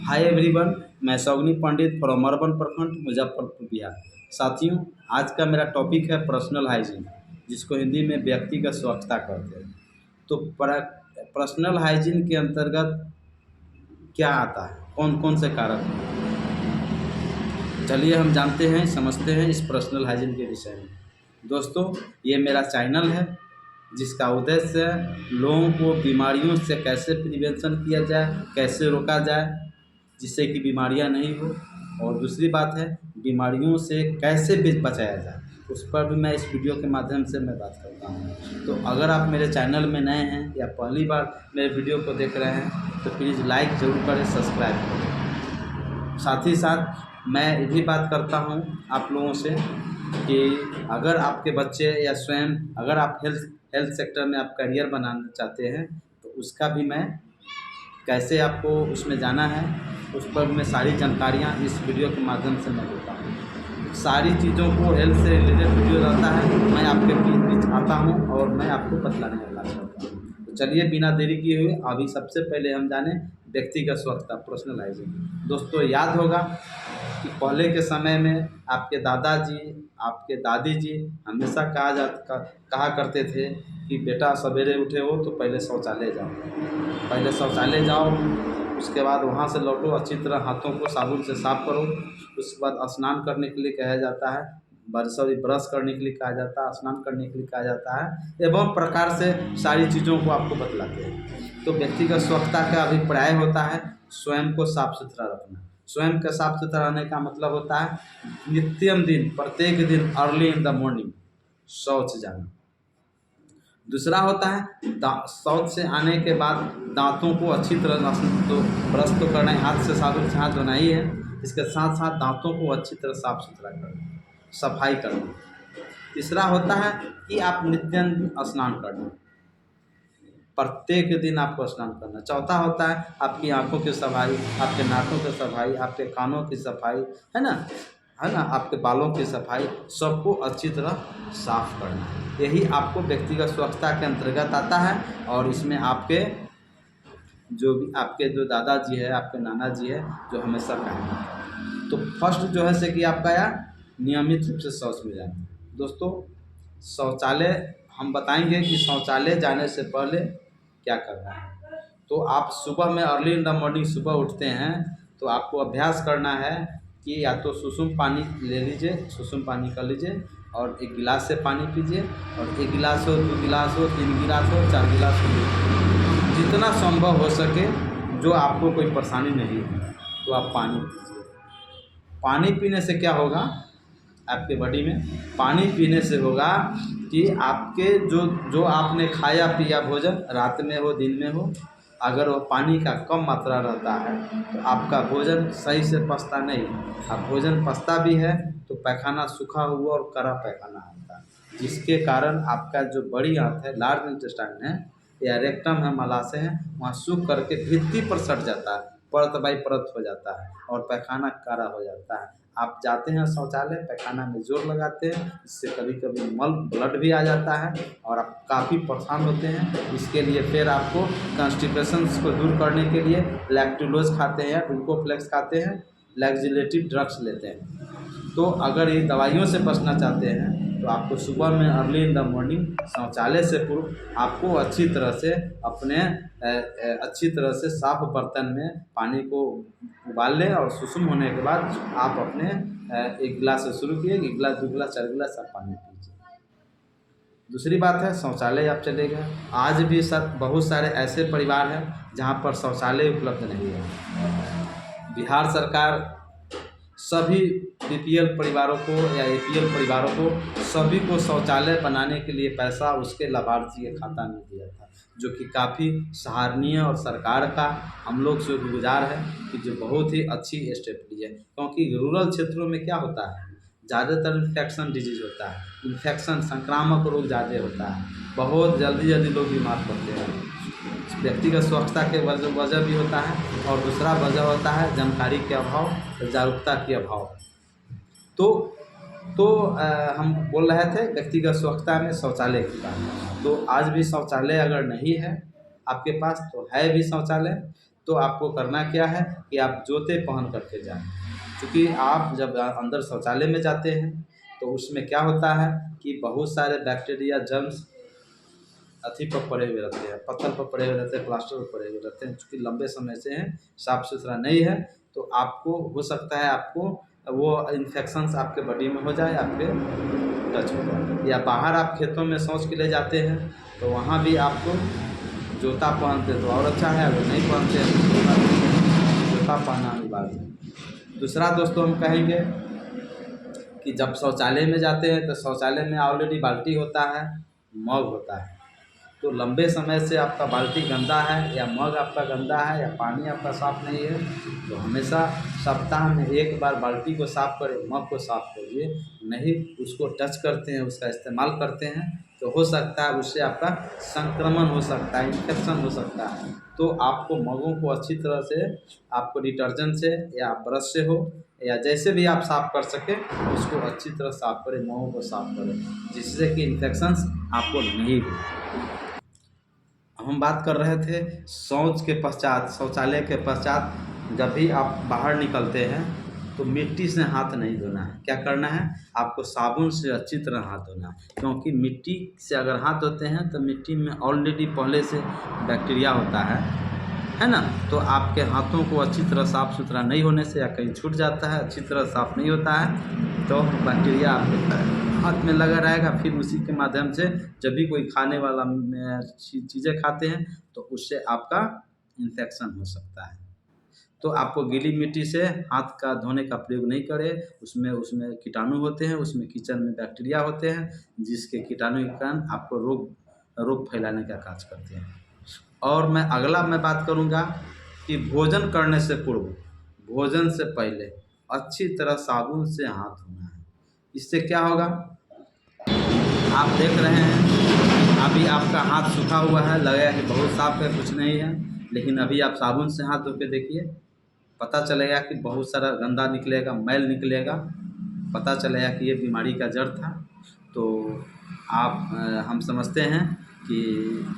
Hi everyone, मैं सौगनी पंडित from urban प्रखंड मुजफ्फरपुर बिहार। साथियों, आज का मेरा टॉपिक है पर्सनल हाइजीन, जिसको हिंदी में व्यक्तिगत स्वच्छता कहते हैं। तो पर्सनल हाइजीन के अंतर्गत क्या आता है, कौन कौन से कारक हैं, चलिए हम जानते हैं, समझते हैं इस पर्सनल हाइजीन के विषय में। दोस्तों, ये मेरा चैनल है जिसका उद्देश्य है लोगों को बीमारियों से कैसे प्रिवेंशन किया जाए, कैसे रोका जाए जिससे कि बीमारियां नहीं हो, और दूसरी बात है बीमारियों से कैसे बचाया जाए, उस पर भी मैं इस वीडियो के माध्यम से मैं बात करता हूँ। तो अगर आप मेरे चैनल में नए हैं या पहली बार मेरे वीडियो को देख रहे हैं तो प्लीज़ लाइक ज़रूर करें, सब्सक्राइब करें। साथ ही साथ मैं ये भी बात करता हूँ आप लोगों से कि अगर आपके बच्चे या स्वयं अगर आप हेल्थ सेक्टर में आप करियर बनाना चाहते हैं तो उसका भी मैं कैसे आपको उसमें जाना है उस पर मैं सारी जानकारियाँ इस वीडियो के माध्यम से मैं देता हूँ। सारी चीज़ों को हेल्थ से रिलेटेड वीडियो रहता है, मैं आपके बीच आता हूँ और मैं आपको बतलाने वाला चाहता हूँ। तो चलिए बिना देरी किए हुए अभी सबसे पहले हम जाने व्यक्तिगत स्वच्छता, पर्सनल हाइजीन। दोस्तों, याद होगा कि पहले के समय में आपके दादाजी, आपके दादी जी हमेशा कहा करते थे कि बेटा सवेरे उठे हो तो पहले शौचालय जाओ, पहले शौचालय जाओ, उसके बाद वहाँ से लौटो, अच्छी तरह हाथों को साबुन से साफ करो, उसके बाद स्नान करने के लिए कहा जाता है, ब्रश करने के लिए कहा जाता है, स्नान करने के लिए कहा जाता है, एवं प्रकार से सारी चीज़ों को आपको बतलाते हैं। तो व्यक्तिगत स्वच्छता का अभिप्राय होता है स्वयं को साफ सुथरा रखना। स्वयं का साफ सुथरा रहने का मतलब होता है नित्यम दिन, प्रत्येक दिन अर्ली इन द मॉर्निंग शौच जाना। दूसरा होता है शौच से आने के बाद दांतों को अच्छी तरह तो ब्रश तो करना है, हाथ से साबुन से हाथ धोना ही है, इसके साथ साथ दांतों को अच्छी तरह साफ सुथरा करना, सफाई करना। तीसरा होता है कि आप नित्य स्नान करना, प्रत्येक दिन आपको स्नान करना। चौथा होता है आपकी आंखों की सफाई, आपके नाकों की सफाई, आपके कानों की सफाई, है ना, आपके बालों की सफाई, सबको अच्छी तरह साफ करना है। यही आपको व्यक्तिगत स्वच्छता के अंतर्गत आता है। और इसमें आपके जो दादाजी है, आपके नाना जी है, जो हमेशा कहेंगे। तो फर्स्ट जो है से कि आपका नियमित रूप से शौच में जाना। दोस्तों, शौचालय हम बताएंगे कि शौचालय जाने से पहले क्या करना है। तो आप सुबह में अर्ली इन द मॉर्निंग सुबह उठते हैं तो आपको अभ्यास करना है कि या तो सुसुम पानी ले लीजिए, सुसुम पानी कर लीजिए और एक गिलास से पानी पीजिए, और 1 गिलास हो, 2 गिलास हो, 3 गिलास हो, 4 गिलास हो, जितना संभव हो सके, जो आपको कोई परेशानी नहीं है तो आप पानी पीजिए। पानी पीने से क्या होगा, आपके बॉडी में पानी पीने से होगा कि आपके जो आपने खाया पिया भोजन, रात में हो दिन में हो, अगर वो पानी का कम मात्रा रहता है तो आपका भोजन सही से पचता नहीं। अब भोजन पचता भी है तो पैखाना सूखा हुआ और कड़ा पैखाना आता है, जिसके कारण आपका जो बड़ी आंत है, लार्ज इंटेस्टाइन है या रेक्टम है, मलाशय है, वहाँ सूख करके भित्ति पर सट जाता है, परत बाई परत हो जाता है और पैखाना काला हो जाता है। आप जाते हैं शौचालय, पैखाना में जोर लगाते हैं, इससे कभी कभी ब्लड भी आ जाता है और आप काफ़ी परेशान होते हैं। इसके लिए फिर आपको कॉन्स्टिपेशन को दूर करने के लिए लैक्टुलोज खाते हैं, ग्लूकोफ्लेक्स खाते हैं, लैक्सिलेटिव ड्रग्स लेते हैं। तो अगर ये दवाइयों से बचना चाहते हैं तो आपको सुबह में अर्ली इन द मॉर्निंग शौचालय से पूर्व आपको अच्छी तरह से साफ बर्तन में पानी को उबाल लें और सुसुम होने के बाद आप अपने 1 गिलास से शुरू किए, 1 गिलास, 2 गिलास, 4 गिलास आप पानी पीजिए। दूसरी बात है शौचालय आप चले गए, आज भी बहुत सारे ऐसे परिवार हैं जहाँ पर शौचालय उपलब्ध नहीं है। बिहार सरकार सभी बीपीएल परिवारों को या एपीएल परिवारों को सभी को शौचालय बनाने के लिए पैसा उसके लाभार्थी के खाता में दिया था, जो कि काफ़ी सराहनीय और सरकार का हम लोग शुक्रगुजार है कि जो बहुत ही अच्छी स्टेप ली है। क्योंकि रूरल क्षेत्रों में क्या होता है, ज़्यादातर इन्फेक्शन डिजीज़ होता है, इन्फेक्शन संक्रामक रोग ज़्यादा होता है, बहुत जल्दी लोग बीमार पड़ते हैं। व्यक्तिगत स्वच्छता के वजह भी होता है और दूसरा वजह होता है जानकारी के अभाव, जागरूकता के अभाव। तो हम बोल रहे थे व्यक्तिगत स्वच्छता में शौचालय की बात। तो आज भी शौचालय अगर नहीं है आपके पास तो है भी शौचालय, तो आपको करना क्या है कि आप जूते पहन करके जाएं, क्योंकि आप जब अंदर शौचालय में जाते हैं तो उसमें क्या होता है कि बहुत सारे बैक्टीरिया जर्म्स अथी पर पड़े हुए रहते हैं, पत्थर पर पड़े हुए रहते हैं, प्लास्टर पर पड़े हुए रहते हैं, चूँकि लंबे समय से हैं, साफ़ सुथरा नहीं है, तो आपको हो सकता है आपको वो इन्फेक्शंस आपके बॉडी में हो जाए, आपके टच हो जाए। या बाहर आप खेतों में शौच के लिए जाते हैं तो वहाँ भी आपको जूता पहनते तो और अच्छा है, अगर नहीं पहनते हैं तो जूता पहनना अनिवार्य है। दूसरा दोस्तों हम कहेंगे कि जब शौचालय में जाते हैं तो शौचालय में ऑलरेडी बाल्टी होता है, मग होता है, तो लंबे समय से आपका बाल्टी गंदा है या मग आपका गंदा है या पानी आपका साफ़ नहीं है, तो हमेशा सप्ताह में एक बार बाल्टी को साफ़ करें, मग को साफ़ करिए। नहीं उसको टच करते हैं, उसका इस्तेमाल करते हैं तो हो सकता है उससे आपका संक्रमण हो सकता है, इन्फेक्शन हो सकता है। तो आपको मगों को अच्छी तरह से आपको डिटर्जेंट से या ब्रश से हो या जैसे भी आप साफ़ कर सकें उसको अच्छी तरह साफ़ करें, मगों को साफ़ करें, जिससे कि इन्फेक्शंस आपको नहीं हो। हम बात कर रहे थे शौच के पश्चात, शौचालय के पश्चात जब भी आप बाहर निकलते हैं तो मिट्टी से हाथ नहीं धोना है। क्या करना है, आपको साबुन से अच्छी तरह हाथ धोना है, क्योंकि मिट्टी से अगर हाथ धोते हैं तो मिट्टी में ऑलरेडी पहले से बैक्टीरिया होता है ना। तो आपके हाथों को अच्छी तरह साफ़ सुथरा नहीं होने से या कहीं छूट जाता है, अच्छी तरह साफ़ नहीं होता है तो बैक्टीरिया आपके हाथ में लगा रहेगा। फिर उसी के माध्यम से जब भी कोई खाने वाला चीज़ें खाते हैं तो उससे आपका इन्फेक्शन हो सकता है। तो आपको गीली मिट्टी से हाथ का धोने का प्रयोग नहीं करें, उसमें उसमें कीटाणु होते हैं, उसमें किचन में बैक्टीरिया होते हैं, जिसके कीटाणु के कारण आपको रोग फैलाने का कार्य करते हैं। और मैं बात करूँगा कि भोजन करने से पूर्व, भोजन से पहले अच्छी तरह साबुन से हाथ धोना है। इससे क्या होगा, आप देख रहे हैं अभी आपका हाथ सूखा हुआ है, लगेगा कि बहुत साफ है, कुछ नहीं है, लेकिन अभी आप साबुन से हाथ धो के देखिए, पता चलेगा कि बहुत सारा गंदा निकलेगा, मैल निकलेगा, पता चलेगा कि ये बीमारी का जड़ था। तो हम समझते हैं कि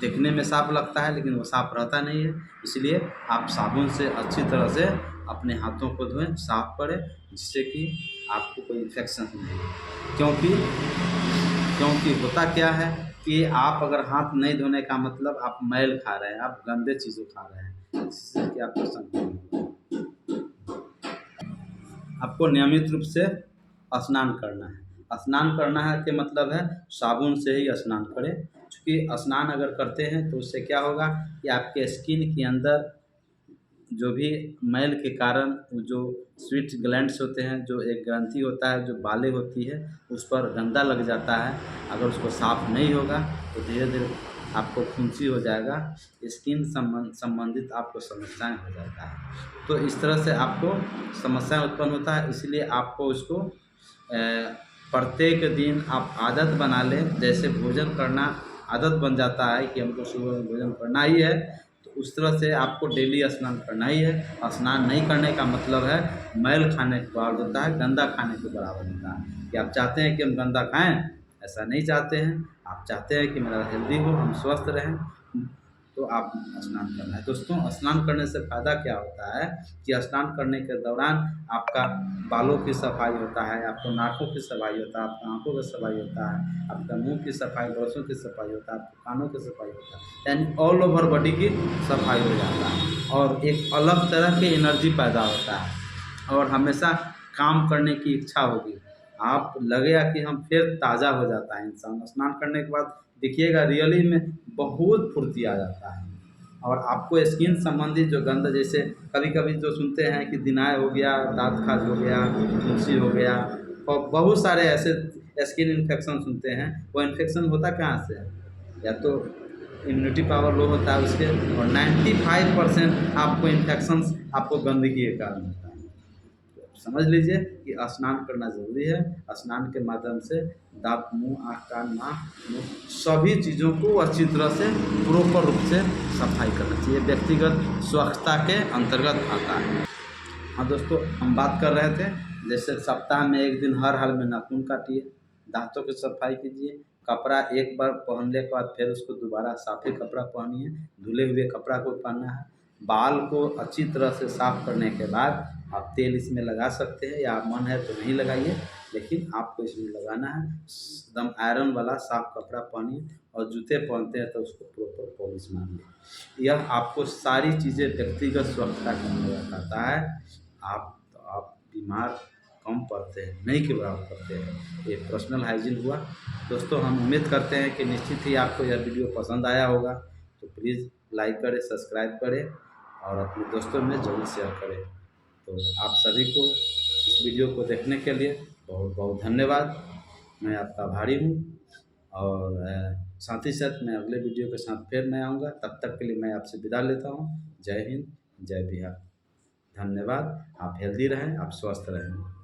देखने में साफ लगता है लेकिन वो साफ रहता नहीं है, इसलिए आप साबुन से अच्छी तरह से अपने हाथों को धोएं, साफ करें, जिससे कि आपको कोई इन्फेक्शन नहीं हो। क्योंकि होता क्या है कि आप अगर हाथ नहीं धोने का मतलब आप मैल खा रहे हैं, आप गंदे चीज़ें खा रहे हैं, जिससे कि आपको संक्रमण होगा। आपको नियमित रूप से स्नान करना है। स्नान करना है के मतलब है साबुन से ही स्नान करें, क्योंकि स्नान अगर करते हैं तो उससे क्या होगा कि आपके स्किन के अंदर जो भी मैल के कारण जो स्वीट ग्लैंड्स होते हैं, जो एक ग्रंथि होता है, जो बालें होती है, उस पर गंदा लग जाता है। अगर उसको साफ़ नहीं होगा तो धीरे धीरे आपको फुंसी हो जाएगा, स्किन संबंधित आपको समस्याएं हो जाता है। तो इस तरह से आपको समस्या उत्पन्न होता है, इसलिए आपको उसको प्रत्येक दिन आप आदत बना लें। जैसे भोजन करना आदत बन जाता है कि हमको सुबह में भोजन करना ही है, तो उस तरह से आपको डेली स्नान करना ही है। स्नान नहीं करने का मतलब है मैल खाने के बराबर होता है, गंदा खाने के बराबर होता है। कि आप चाहते हैं कि हम गंदा खाएं, ऐसा नहीं चाहते हैं, आप चाहते हैं कि मेरा हेल्दी हो, हम स्वस्थ रहें, तो आप स्नान करना है। दोस्तों, स्नान करने से फ़ायदा क्या होता है कि स्नान करने के दौरान आपका बालों की सफाई होता है, आपको नाखों की सफाई होता है, आपकी आँखों की सफाई होता है, आपका मुँह की सफाई, ब्रशों की सफाई होता है, आपके कानों की सफाई होता है, यानी ऑल ओवर बॉडी की सफाई हो जाता है और एक अलग तरह की एनर्जी पैदा होता है और हमेशा काम करने की इच्छा होगी। आप लगेगा कि हम फिर ताज़ा हो जाता है इंसान स्नान करने के बाद, देखिएगा रियली में बहुत फुर्ती आ जाता है। और आपको स्किन संबंधित जो गंध, जैसे कभी-कभी जो सुनते हैं कि दिनाय हो गया, दाँत खाज हो गया, फुंसी हो गया और बहुत सारे ऐसे स्किन इन्फेक्शन सुनते हैं, वो इन्फेक्शन होता कहाँ से है? या तो इम्यूनिटी पावर लो होता है उसके, और 95% आपको इन्फेक्शंस आपको गंदगी के कारण होता है। तो समझ लीजिए कि स्नान करना ज़रूरी है। स्नान के माध्यम से दाँत, मुँह, आँख, कान, नाक, मुँह सभी चीज़ों को अच्छी तरह से प्रॉपर रूप से सफाई करना चाहिए, व्यक्तिगत स्वच्छता के अंतर्गत आता है। हाँ दोस्तों, हम बात कर रहे थे जैसे सप्ताह में एक दिन हर हाल में नाखून काटिए, दाँतों की सफाई कीजिए, कपड़ा एक बार पहनने के बाद फिर उसको दोबारा साफ़ ही कपड़ा पहनिए, धुले हुए कपड़ा को पहनना है। बाल को अच्छी तरह से साफ़ करने के बाद आप तेल इसमें लगा सकते हैं, या मन है तो नहीं लगाइए, लेकिन आपको इसमें लगाना है। एकदम आयरन वाला साफ कपड़ा पहनिए, और जूते पहनते हैं तो उसको प्रॉपर पॉलिश मारिए। यह आपको सारी चीज़ें व्यक्तिगत स्वच्छता करने में बताता है। आप बीमार कम पड़ते हैं, नहीं के बराबर पड़ते हैं। ये पर्सनल हाइजीन हुआ। दोस्तों, हम उम्मीद करते हैं कि निश्चित ही आपको यह वीडियो पसंद आया होगा, तो प्लीज़ लाइक करें, सब्सक्राइब करें और अपने दोस्तों में ज़रूर शेयर करें। तो आप सभी को इस वीडियो को देखने के लिए बहुत बहुत धन्यवाद। मैं आपका आभारी हूँ, और साथ ही साथ मैं अगले वीडियो के साथ फिर मैं आऊँगा। तब तक के लिए मैं आपसे विदा लेता हूँ। जय हिंद, जय बिहार। धन्यवाद। आप हेल्दी रहें, आप स्वस्थ रहें।